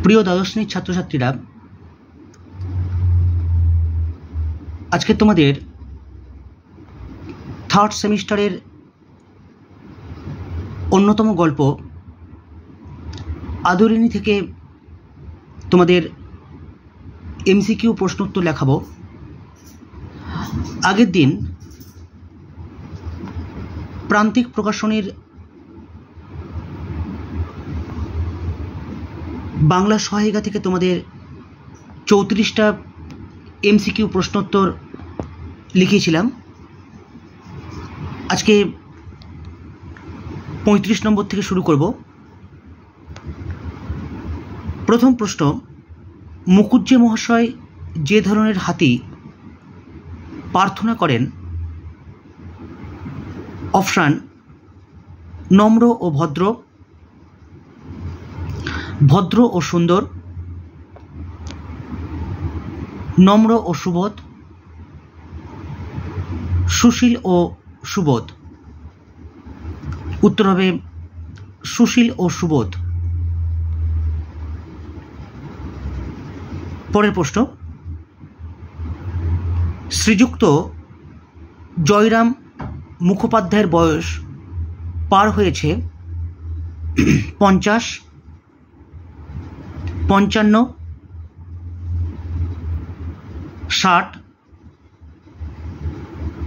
প্রিয় দ্বাদশ শ্রেণীর ছাত্রছাত্রীরা, আজকে তোমাদের থার্ড সেমিস্টারের অন্যতম গল্প আদরিণী থেকে তোমাদের এমসিকিউ প্রশ্নোত্তর লেখাবো। আগের দিন প্রান্তিক প্রকাশনীর বাংলা সহায়িকা থেকে তোমাদের 34টা এমসিকিউ প্রশ্নোত্তর লিখিয়েছিলাম। আজকে 35 নম্বর থেকে শুরু করব। প্রথম প্রশ্ন, মুখুজ্জে মহাশয় যে ধরনের হাতি প্রার্থনা করেন? অপশান: নম্র ও ভদ্র, ভদ্র ও সুন্দর, নম্র ও সুবোধ, সুশীল ও সুবোধ। উত্তর হবে সুশীল ও সুবোধ। পরের প্রশ্ন, শ্রীযুক্ত জয়রাম মুখোপাধ্যায়ের বয়স পার হয়েছে 50, 55, 60,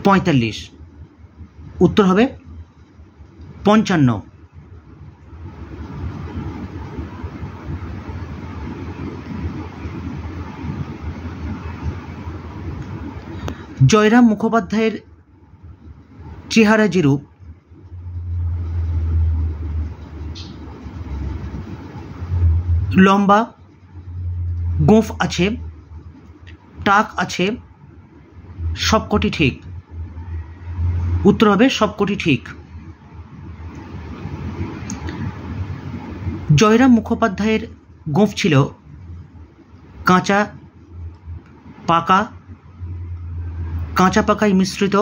45। উত্তর হবে 55। জয়রাম মুখোপাধ্যায়ের চেহারা যেরূপ, লম্বা, গোঁফ আছে, টাক আছে, সবকটি ঠিক। উত্তর হবে সবকটি ঠিক। জয়রাম মুখোপাধ্যায়ের গোঁফ ছিল কাঁচা পাকা, কাঁচা পাকায় মিশ্রিত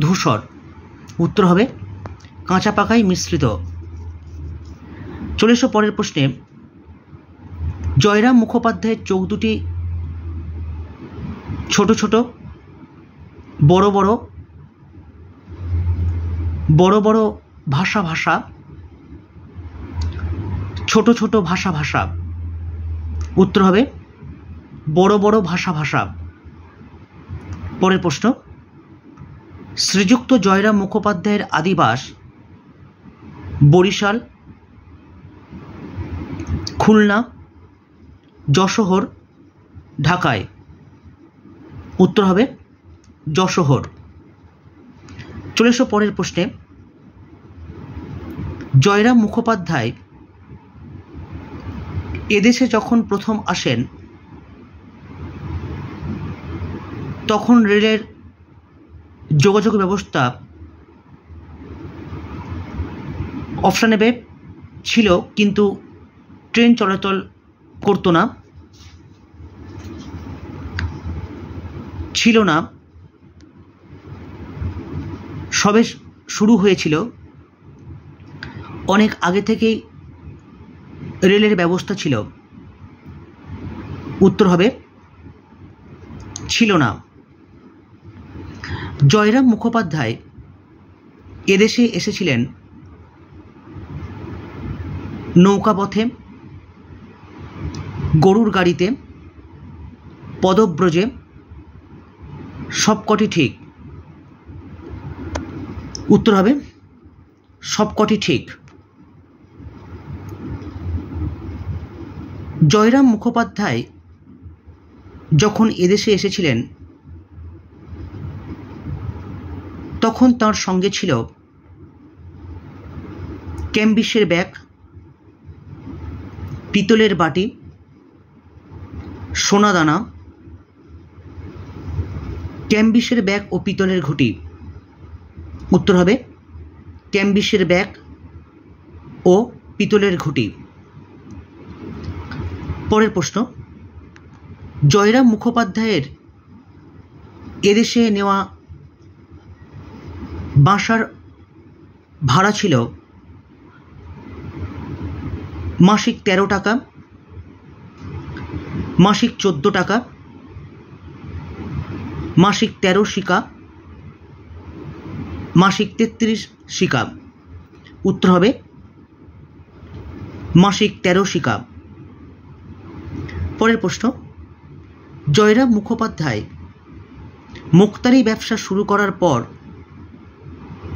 ধূসর। উত্তর হবে কাঁচা পাকায় মিশ্রিত। চলে এসো পরের প্রশ্নে, জয়রাম মুখোপাধ্যায়ের চোখ দুটি ছোট ছোট, বড় বড়, বড় বড় ভাষা ভাষা, ছোট ছোট ভাষা ভাষা। উত্তর হবে বড় বড় ভাষা ভাষা। পরের প্রশ্ন, শ্রীযুক্ত জয়রাম মুখোপাধ্যায়ের আদিবাস বরিশাল, খুলনা, যশোহর, ঢাকায়। উত্তর হবে যশোহর। চলে এসো পরের প্রশ্নে, জয়রাম মুখোপাধ্যায় এদেশে যখন প্রথম আসেন তখন রেলের যোগাযোগ ব্যবস্থা অপশান এ ছিল, কিন্তু ট্রেন চলাচল করতো না, ছিল না, সবে শুরু হয়েছিল, অনেক আগে থেকেই রেলের ব্যবস্থা ছিল। উত্তর হবে ছিল না। জয়রাম মুখোপাধ্যায় এদেশে এসেছিলেন নৌকাপথে, গরুর গাড়িতে, পদব্রজে, সবকটি ঠিক। উত্তর হবে সবকটি ঠিক। জয়রাম মুখোপাধ্যায় যখন এদেশে এসেছিলেন তখন তার সঙ্গে ছিল ক্যাম্বিসের ব্যাগ, পিতলের বাটি, সোনাদানা, ক্যাম্বিসের ব্যাগ ও পিতলের ঘটি। উত্তর হবে ক্যাম্বিসের ব্যাগ ও পিতলের ঘটি। পরের প্রশ্ন, জয়রাম মুখোপাধ্যায়ের এদেশে নেওয়া বাসার ভাড়া ছিল মাসিক 13 টাকা, মাসিক 14 টাকা, মাসিক 13 শিকা, মাসিক 33 শিকা। উত্তর হবে মাসিক 13 শিকা। পরের প্রশ্ন, জয়রাম মুখোপাধ্যায় মুক্তারি ব্যবসা শুরু করার পর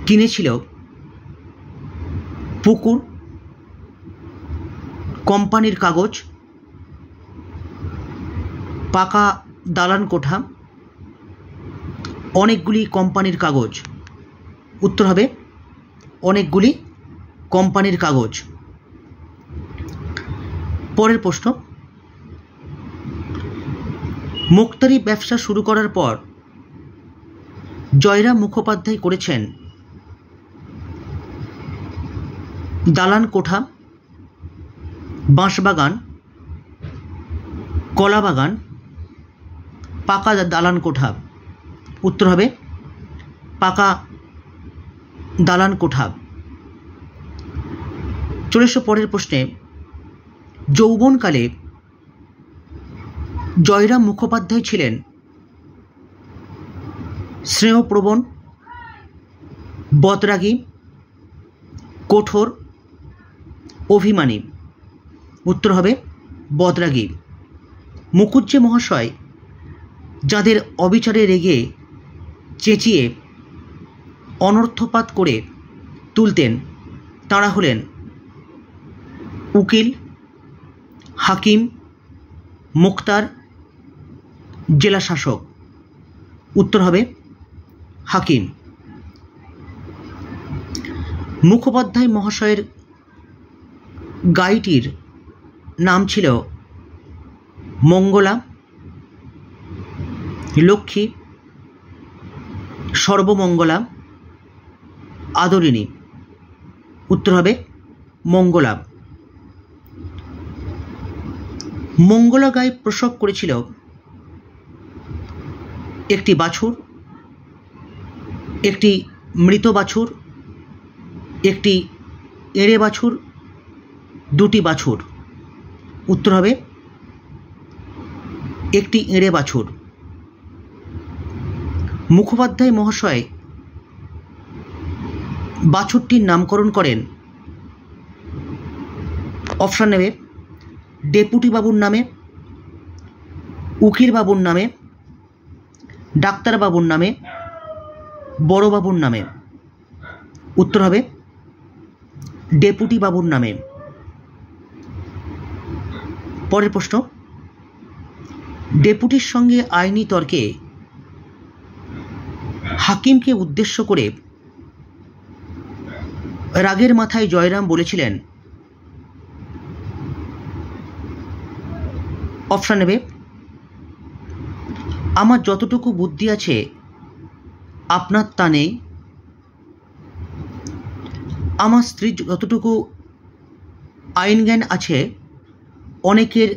কিনেছিল পুকুর, কোম্পানির কাগজ, পাকা দালান কোঠা, অনেকগুলি কোম্পানির কাগজ। উত্তর হবে অনেকগুলি কোম্পানির কাগজ। পরের প্রশ্ন, মুক্তারি ব্যবসা শুরু করার পর জয়রাম মুখোপাধ্যায় করেছেন দালান কোঠা, বাঁশবাগান, কলা বাগান, পাকা দালান কোঠা। উত্তর হবে পাকা দালান কোঠা। চলে এসো পরের প্রশ্নে, যৌবনকালে জয়রাম মুখোপাধ্যায় ছিলেন স্নেহপ্রবণ, বদরাগী, কঠোর, অভিমানী। উত্তর হবে বদরাগী। মুখুজ্জে মহাশয় যাদের অবিচারে রেগে চেঁচিয়ে অনর্থপাত করে তুলতেন তাঁরা হলেন উকিল, হাকিম, মুক্তার, জেলা শাসক। উত্তর হবে হাকিম। মুখোপাধ্যায় মহাশয়ের গাইটির নাম ছিল মঙ্গলা, লক্ষ্মী, সর্বমঙ্গলা, আদরিণী। উত্তর হবে মঙ্গলা। মঙ্গলা গাই প্রসব করেছিল একটি বাছুর, একটি মৃত বাছুর, একটি এঁড়ে বাছুর, দুটি বাছুর। উত্তর হবে একটি এঁড়ে বাছুর। মুখোপাধ্যায় মহাশয় বাছুরটির নামকরণ করেন, অপশান নেবে, ডেপুটি বাবুর নামে, উকিল বাবুর নামে, ডাক্তার বাবুর নামে, বড় বাবুর নামে। উত্তর হবে ডেপুটি বাবুর নামে। পরের প্রশ্ন, ডেপুটির সঙ্গে আইনি তর্কে হাকিমকে উদ্দেশ্য করে রাগের মাথায় জয়রাম বলেছিলেন, অপশান নেবে, আমার যতটুকু বুদ্ধি আছে আপনার তা নেই, আমার স্ত্রীর যতটুকু আইন জ্ঞান আছে অনেকের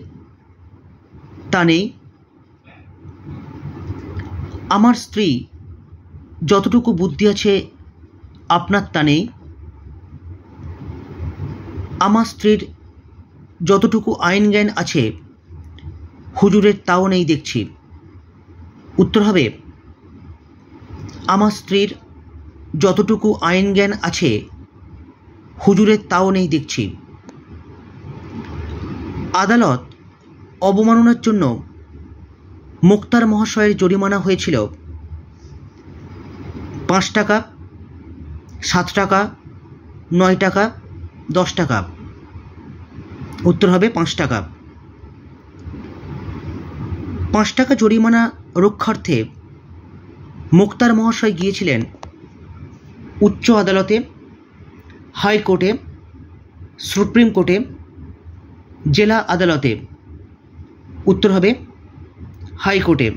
তা নেই, আমার স্ত্রী যতটুকু বুদ্ধি আছে আপনার তা নেই, আমার স্ত্রীর যতটুকু আইন জ্ঞান আছে হুজুরের তাও নেই দেখছি। উত্তর হবে আমার স্ত্রীর যতটুকু আইন জ্ঞান আছে হুজুরের তাও নেই দেখছি। আদালত অবমাননার জন্য মুক্তার মহাশয়ের জরিমানা হয়েছিল 5 টাকা, 7 টাকা, 9 টাকা, 10 টাকা। উত্তর হবে 5 টাকা। 5 টাকা জরিমানা রক্ষার্থে মুক্তার মহাশয় গিয়েছিলেন উচ্চ আদালতে, হাইকোর্টে, সুপ্রিম কোর্টে, জেলা আদালতে। উত্তর হবে হাইকোর্টে।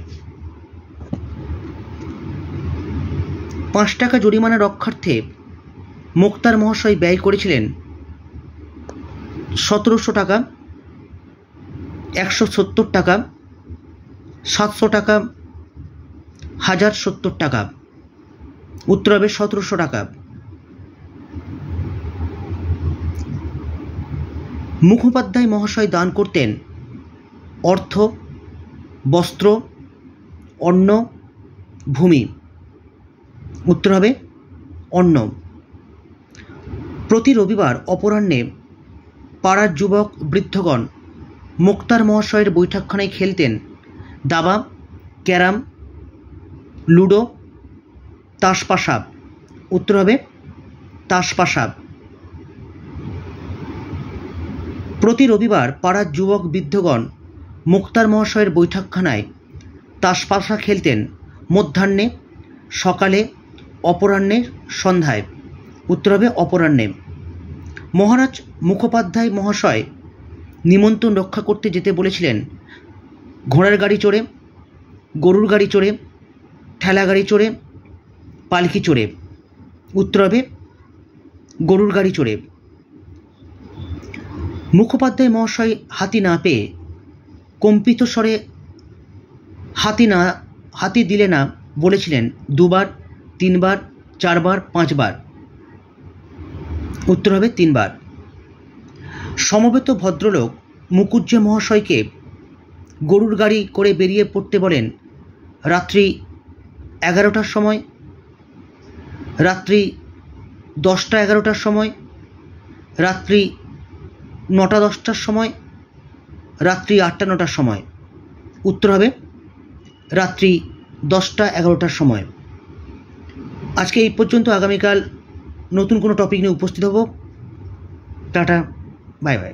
5 টাকা জরিমানা রক্ষার্থে মুক্তার মহাশয় ব্যয় করেছিলেন 1700 টাকা, 170 টাকা, 700 টাকা, 1070 টাকা। উত্তর হবে 1700 টাকা। মুখোপাধ্যায় মহাশয় দান করতেন অর্থ, বস্ত্র, অন্ন, ভূমি। উত্তর হবে অন্ন। প্রতি রবিবার অপরাহ্নে পাড়ার যুবক বৃদ্ধগণ মোক্তার মহাশয়ের বৈঠকখানায় খেলতেন দাবা, ক্যারাম, লুডো, তাসপাশাব। উত্তর হবে তাসপাশাব। প্রতি রবিবার পাড়ার যুবক বৃদ্ধগণ মোক্তার মহাশয়ের বৈঠকখানায় তাসপাশা খেলতেন মধ্যাহ্নে, সকালে, অপরাহ্নে, সন্ধ্যায়। উত্তর হবে অপরাহ্নে। মহারাজ মুখোপাধ্যায় মহাশয় নিমন্ত্রণ রক্ষা করতে যেতে বলেছিলেন ঘোড়ার গাড়ি চড়ে, গরুর গাড়ি চড়ে, ঠেলা গাড়ি চড়ে, পালকি চড়ে। উত্তর হবে গরুর গাড়ি চড়ে। মুখোপাধ্যায় মহাশয় হাতি না পেয়ে কম্পিত স্বরে হাতি দিলে না বলেছিলেন 2 বার, 3 বার, 4 বার, 5 বার। উত্তর হবে 3 বার। সমবেত ভদ্রলোক মুকুজ্জে মহাশয়কে গরুর গাড়ি করে বেরিয়ে পড়তে বলেন রাত্রি 11টার সময়, রাত্রি 10টা 11টার সময়, রাত্রি 9টা 10টার সময়, রাত্রি 8টা 9টার সময়। উত্তর হবে রাত্রি 10টা 11টার সময়। আজকে এই পর্যন্ত। আগামীকাল নতুন কোনো টপিক নিয়ে উপস্থিত হব। Tata, bye bye.